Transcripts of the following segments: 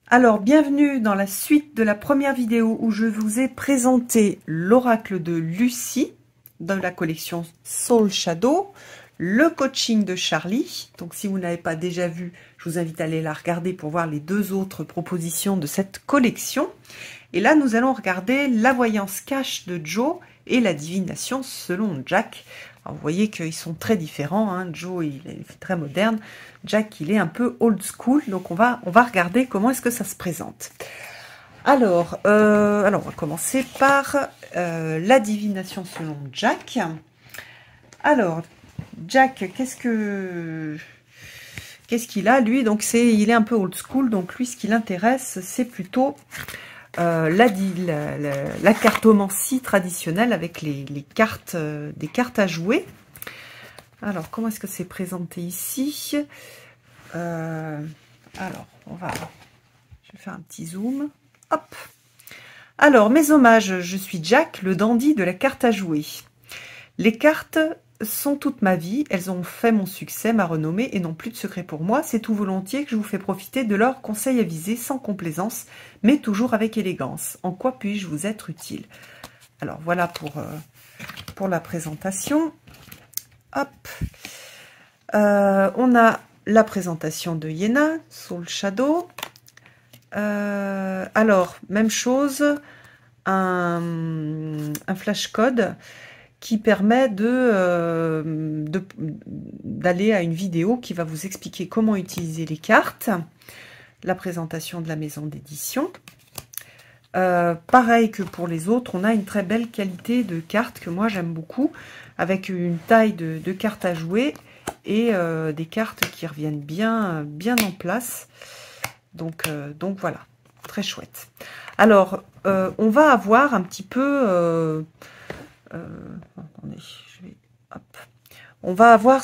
Alors, bienvenue dans la suite de la première vidéo où je vous ai présenté l'oracle de Lucie dans la collection Soul Shadow, le coaching de Charlie. Donc, si vous n'avez pas déjà vu, je vous invite à aller la regarder pour voir les deux autres propositions de cette collection. Et là, nous allons regarder la voyance cash de Joe et la divination selon Jack. Alors, vous voyez qu'ils sont très différents, hein. Joe, il est très moderne. Jack, il est un peu old school. Donc, on va regarder comment est-ce que ça se présente. Alors, on va commencer par la divination selon Jack. Alors, Jack, qu'est-ce qu'il a, lui? Donc, il est un peu old school. Donc, lui, ce qui l'intéresse, c'est plutôt la cartomancie traditionnelle avec les cartes, des cartes à jouer. Alors, comment est-ce que c'est présenté ici? Alors, je vais faire un petit zoom. Hop. Alors, mes hommages, je suis Jack, le dandy de la carte à jouer. Les cartes sont toute ma vie, elles ont fait mon succès, ma renommée, et n'ont plus de secret pour moi. C'est tout volontiers que je vous fais profiter de leurs conseils avisés, sans complaisance, mais toujours avec élégance. En quoi puis-je vous être utile? Alors, voilà pour la présentation. Hop. On a la présentation de Yéna, Soul Shadow. Alors, même chose, un flash code qui permet d'aller à une vidéo qui va vous expliquer comment utiliser les cartes, la présentation de la maison d'édition. Pareil que pour les autres, on a une très belle qualité de cartes que moi j'aime beaucoup, avec une taille de cartes à jouer et des cartes qui reviennent bien en place. Donc voilà, très chouette. Alors, on va avoir un petit peu... attendez, hop. On va avoir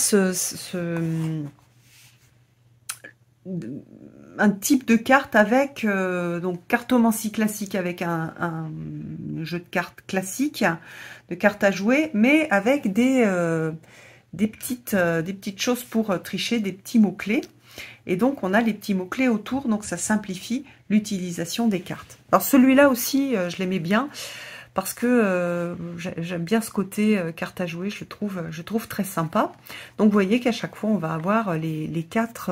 un type de carte avec donc cartomancie classique avec un jeu de cartes classique, de cartes à jouer, mais avec des petites choses pour tricher, des petits mots-clés. Et donc, on a les petits mots-clés autour, donc ça simplifie l'utilisation des cartes. Alors, celui-là aussi, je l'aimais bien, parce que j'aime bien ce côté carte à jouer, je trouve très sympa. Donc, vous voyez qu'à chaque fois, on va avoir les quatre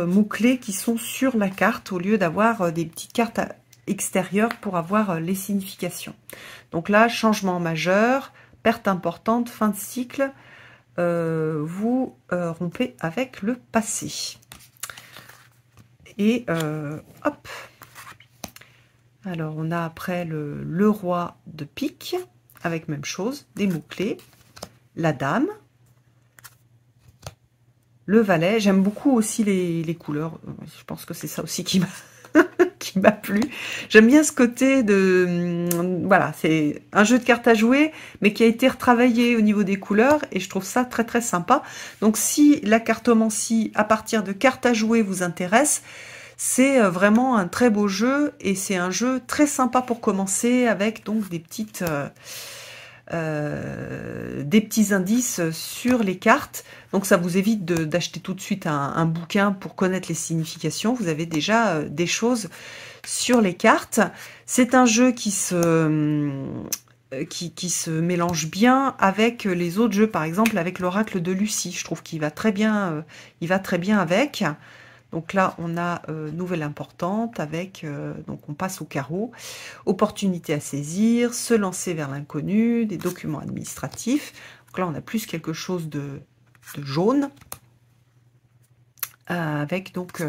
mots-clés qui sont sur la carte, au lieu d'avoir des petites cartes extérieures pour avoir les significations. Donc là, changement majeur, perte importante, fin de cycle, vous rompez avec le passé. Et hop. Alors, on a après le roi de pique, avec même chose, des mots-clés, la dame, le valet. J'aime beaucoup aussi les couleurs. Je pense que c'est ça aussi qui m'a plu. J'aime bien ce côté de... Voilà, c'est un jeu de cartes à jouer, mais qui a été retravaillé au niveau des couleurs, et je trouve ça très très sympa. Donc si la cartomancie à partir de cartes à jouer vous intéresse, c'est vraiment un très beau jeu, et c'est un jeu très sympa pour commencer, avec donc des petits indices sur les cartes. Donc ça vous évite d'acheter tout de suite un bouquin pour connaître les significations. Vous avez déjà des choses sur les cartes. C'est un jeu qui se mélange bien avec les autres jeux, par exemple avec l'oracle de Lucie. Je trouve qu'il va très bien, avec. Donc là, on a nouvelle importante avec, donc on passe au carreau, opportunité à saisir, se lancer vers l'inconnu, des documents administratifs. Donc là, on a plus quelque chose de jaune, avec donc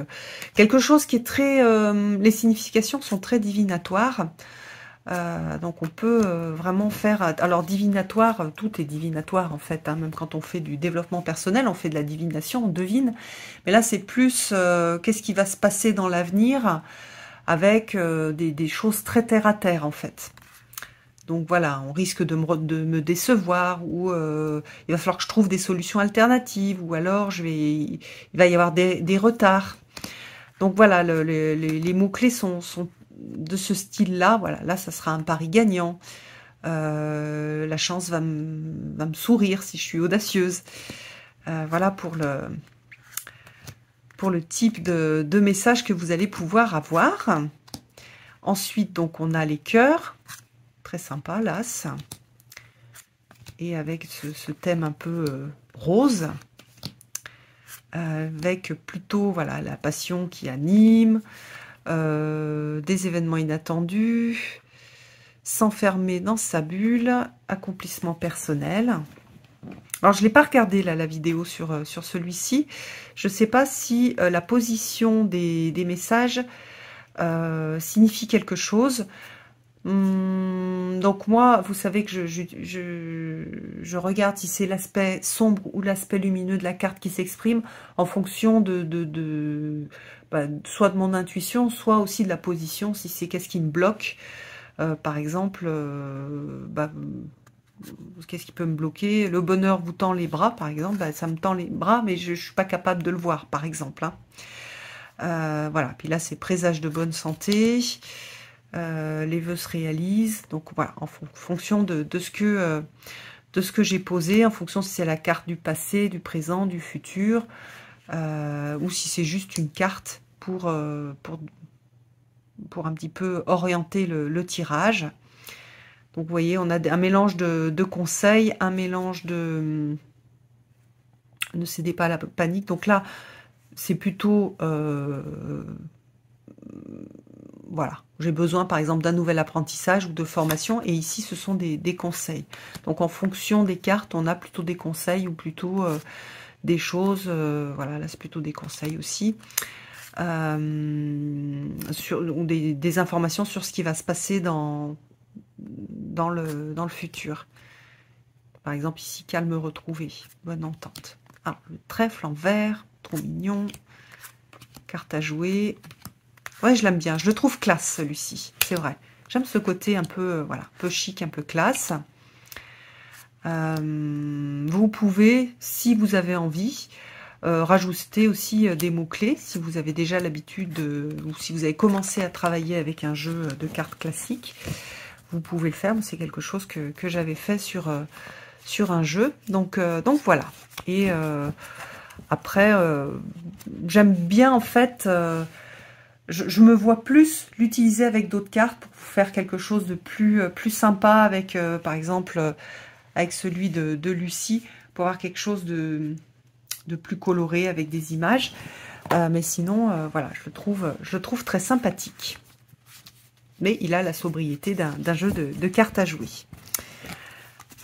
quelque chose qui est très... les significations sont très divinatoires. Donc on peut vraiment faire... Alors divinatoire, tout est divinatoire en fait, hein, même quand on fait du développement personnel, on fait de la divination, on devine. Mais là c'est plus qu'est-ce qui va se passer dans l'avenir, avec des choses très terre à terre en fait. Donc voilà, on risque de me décevoir, ou il va falloir que je trouve des solutions alternatives, ou alors il va y avoir des retards. Donc voilà, les mots-clés sont de ce style-là. Voilà, là, ça sera un pari gagnant. La chance va me sourire si je suis audacieuse. Voilà pour pour le type de message que vous allez pouvoir avoir. Ensuite, donc, on a les cœurs. Très sympa, l'as. Et avec ce thème un peu rose. Avec plutôt, voilà, la passion qui anime. Des événements inattendus. S'enfermer dans sa bulle. Accomplissement personnel. Alors, je ne l'ai pas regardé, là, la vidéo sur celui-ci. Je ne sais pas si la position des messages signifie quelque chose. Donc, moi, vous savez que je regarde si c'est l'aspect sombre ou l'aspect lumineux de la carte qui s'exprime en fonction soit de mon intuition, soit aussi de la position, si c'est qu'est-ce qui me bloque. Par exemple, qu'est-ce qui peut me bloquer? Le bonheur vous tend les bras, par exemple. Ça me tend les bras, mais je ne suis pas capable de le voir, par exemple. Hein. Voilà. Puis là, c'est présage de bonne santé. Les vœux se réalisent. Donc, voilà, en fonction de ce que j'ai posé, en fonction si c'est la carte du passé, du présent, du futur, ou si c'est juste une carte pour un petit peu orienter le tirage. Donc, vous voyez, on a un mélange de conseils, un mélange de... Ne cédez pas à la panique. Donc là, c'est plutôt... voilà, j'ai besoin, par exemple, d'un nouvel apprentissage ou de formation. Et ici, ce sont des conseils. Donc, en fonction des cartes, on a plutôt des conseils ou plutôt des choses... voilà, là, c'est plutôt des conseils aussi. Ou des informations sur ce qui va se passer dans le futur. Par exemple, ici, calme retrouvé, bonne entente. Ah, le trèfle en vert, trop mignon. Carte à jouer. Ouais, je l'aime bien, je le trouve classe, celui-ci, c'est vrai. J'aime ce côté un peu, voilà, un peu chic, un peu classe. Vous pouvez, si vous avez envie, rajouter aussi des mots-clés, si vous avez déjà l'habitude, ou si vous avez commencé à travailler avec un jeu de cartes classique. Vous pouvez le faire, mais c'est quelque chose que j'avais fait sur un jeu. Donc voilà. Et après, j'aime bien en fait, je me vois plus l'utiliser avec d'autres cartes pour faire quelque chose de plus sympa avec, par exemple, avec celui de Lucie, pour avoir quelque chose de plus coloré avec des images. Mais sinon, voilà, je le trouve très sympathique. Mais il a la sobriété d'un jeu de cartes à jouer.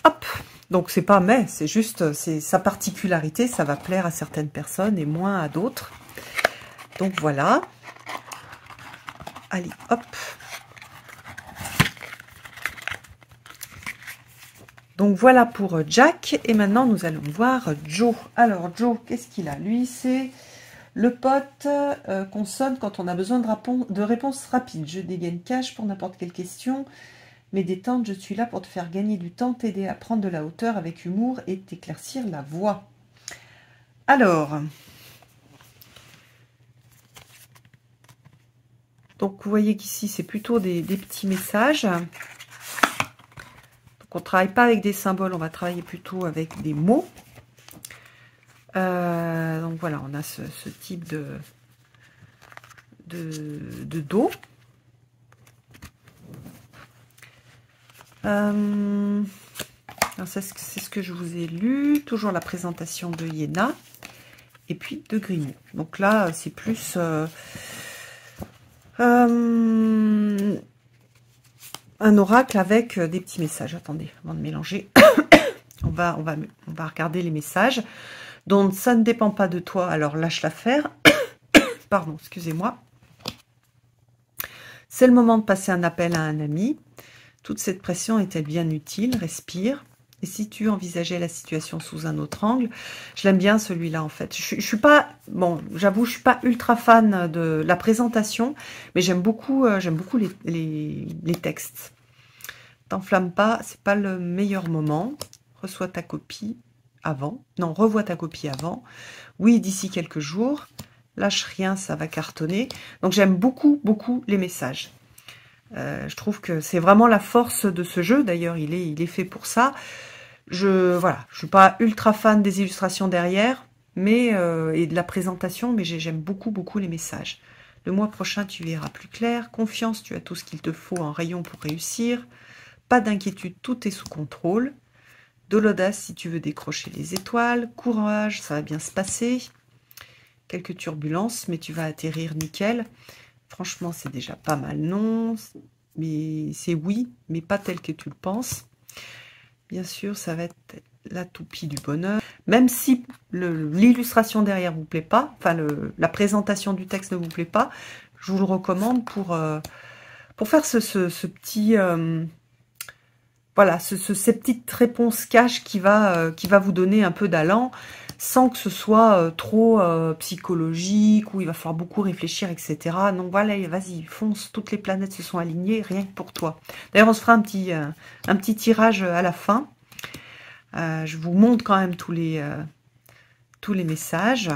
Hop, donc c'est pas mais, c'est juste, c'est sa particularité, ça va plaire à certaines personnes et moins à d'autres. Donc voilà. Allez, hop. Donc voilà pour Jack, et maintenant nous allons voir Joe. Alors Joe, qu'est-ce qu'il a? Lui, c'est... Le pote qu'on sonne quand on a besoin de réponses rapides. Je dégaine cash pour n'importe quelle question. Mais détente, je suis là pour te faire gagner du temps, t'aider à prendre de la hauteur avec humour et t'éclaircir la voix. Alors, donc vous voyez qu'ici, c'est plutôt des petits messages. Donc on ne travaille pas avec des symboles, on va travailler plutôt avec des mots. Donc voilà, on a ce type de dos. C'est ce que je vous ai lu. Toujours la présentation de Yéna. Et puis de Grimaud. Donc là, c'est plus... un oracle avec des petits messages. Attendez, avant de mélanger. on va regarder les messages. Donc, ça ne dépend pas de toi, alors lâche l'affaire. Pardon, excusez-moi. C'est le moment de passer un appel à un ami. Toute cette pression est-elle bien utile? Respire. Et si tu envisageais la situation sous un autre angle? Je l'aime bien celui-là en fait. Je suis pas, bon, j'avoue, je suis pas ultra fan de la présentation, mais j'aime beaucoup les textes. T'enflamme pas, c'est pas le meilleur moment. Reçois ta copie avant. Non, revois ta copie avant. Oui, d'ici quelques jours. Lâche rien, ça va cartonner. Donc j'aime beaucoup les messages. Je trouve que c'est vraiment la force de ce jeu. D'ailleurs, il est fait pour ça. Voilà, je suis pas ultra fan des illustrations derrière. mais et de la présentation, mais j'aime beaucoup les messages. Le mois prochain, tu verras plus clair. Confiance, tu as tout ce qu'il te faut en rayon pour réussir. Pas d'inquiétude, tout est sous contrôle. De l'audace si tu veux décrocher les étoiles. Courage, ça va bien se passer. Quelques turbulences, mais tu vas atterrir nickel. Franchement, c'est déjà pas mal, non? Mais c'est oui, mais pas tel que tu le penses. Bien sûr, ça va être la toupie du bonheur. Même si l'illustration derrière vous plaît pas, enfin la présentation du texte ne vous plaît pas, je vous le recommande pour faire ce petit... voilà, ces petites réponses cash qui va vous donner un peu d'allant, sans que ce soit trop psychologique, où il va falloir beaucoup réfléchir, etc. Donc voilà, vas-y, fonce, toutes les planètes se sont alignées, rien que pour toi. D'ailleurs, on se fera un petit tirage à la fin. Je vous montre quand même tous les messages.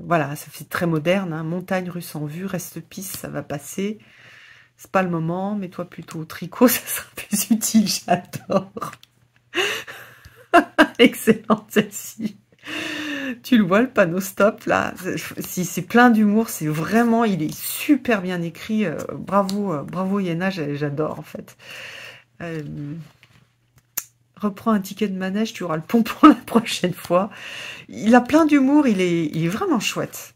Voilà, ça fait très moderne, hein. Montagne russe en vue, reste piste, ça va passer. C'est pas le moment, mets-toi plutôt au tricot, ça sera plus utile, j'adore. Excellente celle-ci. Tu le vois, le panneau stop, là, si c'est plein d'humour, c'est vraiment, il est super bien écrit. Bravo, bravo Yéna, j'adore en fait. Reprends un ticket de manège, tu auras le pompon la prochaine fois. Il a plein d'humour, il est vraiment chouette.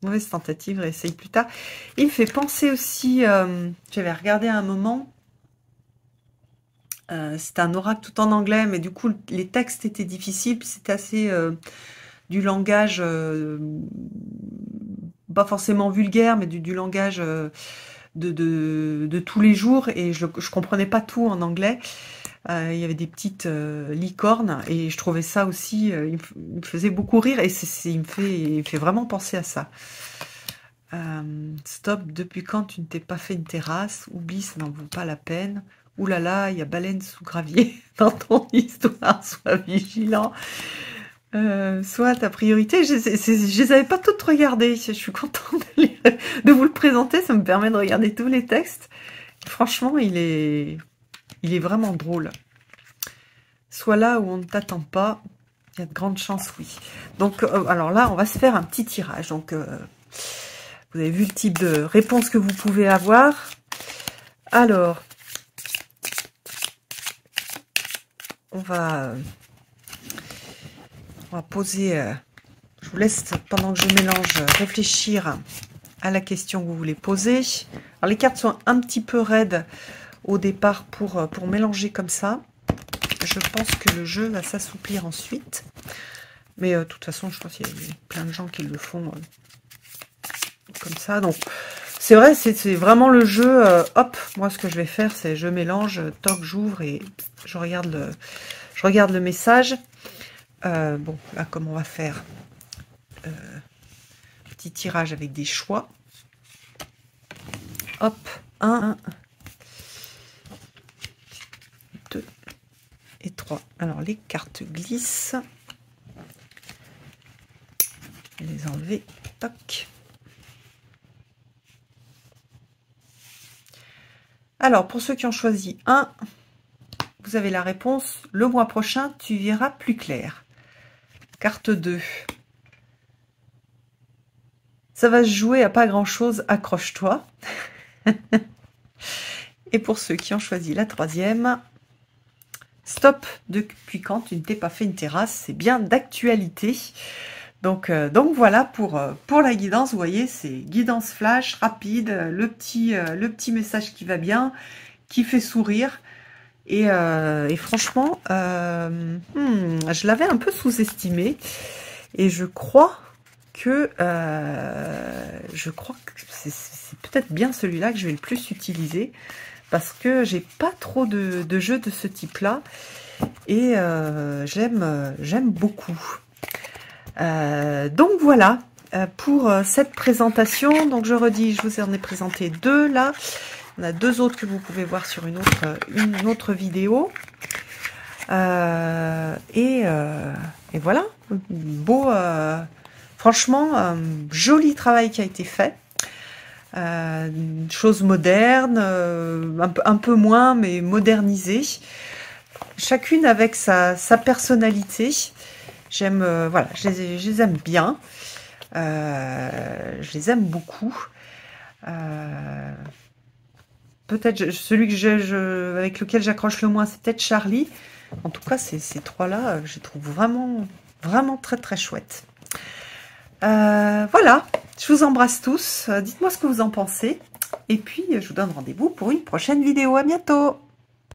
Mauvaise tentative, réessaye plus tard. Il me fait penser aussi, j'avais regardé à un moment, c'était un oracle tout en anglais, mais du coup, les textes étaient difficiles, c'était assez du langage, pas forcément vulgaire, mais du langage de tous les jours, et je comprenais pas tout en anglais. Il y avait des petites licornes, et je trouvais ça aussi, il me faisait beaucoup rire, et il me fait vraiment penser à ça. Stop, depuis quand tu ne t'es pas fait une terrasse? Oublie, ça n'en vaut pas la peine. Ouh là là, il y a baleine sous gravier dans ton histoire, sois vigilant. Soit ta priorité, je les avais pas toutes regardées, je suis contente de vous le présenter, ça me permet de regarder tous les textes. Franchement, il est vraiment drôle. Soit là où on ne t'attend pas, il y a de grandes chances, oui. Donc, alors là, on va se faire un petit tirage. Donc, vous avez vu le type de réponse que vous pouvez avoir. Alors, on va poser... je vous laisse, pendant que je mélange, réfléchir à la question que vous voulez poser. Alors, les cartes sont un petit peu raides au départ pour mélanger comme ça. Je pense que le jeu va s'assouplir ensuite. Mais de toute façon, je pense qu'il y a plein de gens qui le font comme ça. Donc, c'est vrai, c'est vraiment le jeu. Hop, moi, ce que je vais faire, c'est je mélange, toc, j'ouvre et je regarde le message. Bon, là, comme on va faire petit tirage avec des choix. Hop, 1, 2 et 3. Alors, les cartes glissent. Je vais les enlever. Toc. Alors, pour ceux qui ont choisi 1, vous avez la réponse. Le mois prochain, tu verras plus clair. Carte 2. Ça va se jouer à pas grand-chose, accroche-toi. Et pour ceux qui ont choisi la 3e, stop, depuis quand tu ne t'es pas fait une terrasse, c'est bien d'actualité. Donc voilà pour la guidance, vous voyez, c'est guidance flash, rapide, le petit message qui va bien, qui fait sourire. Et franchement, je l'avais un peu sous-estimé. Et je crois que c'est peut-être bien celui-là que je vais le plus utiliser. Parce que j'ai pas trop de jeux de ce type-là. Et j'aime beaucoup. Donc voilà pour cette présentation. Donc je redis, je vous en ai présenté 2 là. On a 2 autres que vous pouvez voir sur une autre vidéo. Et voilà, beau, franchement, joli travail qui a été fait. Chose moderne, un peu moins, mais modernisée. Chacune avec sa personnalité. J'aime, voilà, je les aime bien. Je les aime beaucoup. Peut-être celui que avec lequel j'accroche le moins, c'est peut-être Charlie. En tout cas, ces trois-là, je les trouve vraiment, vraiment très, très chouettes. Voilà, je vous embrasse tous. Dites-moi ce que vous en pensez. Et puis, je vous donne rendez-vous pour une prochaine vidéo. À bientôt!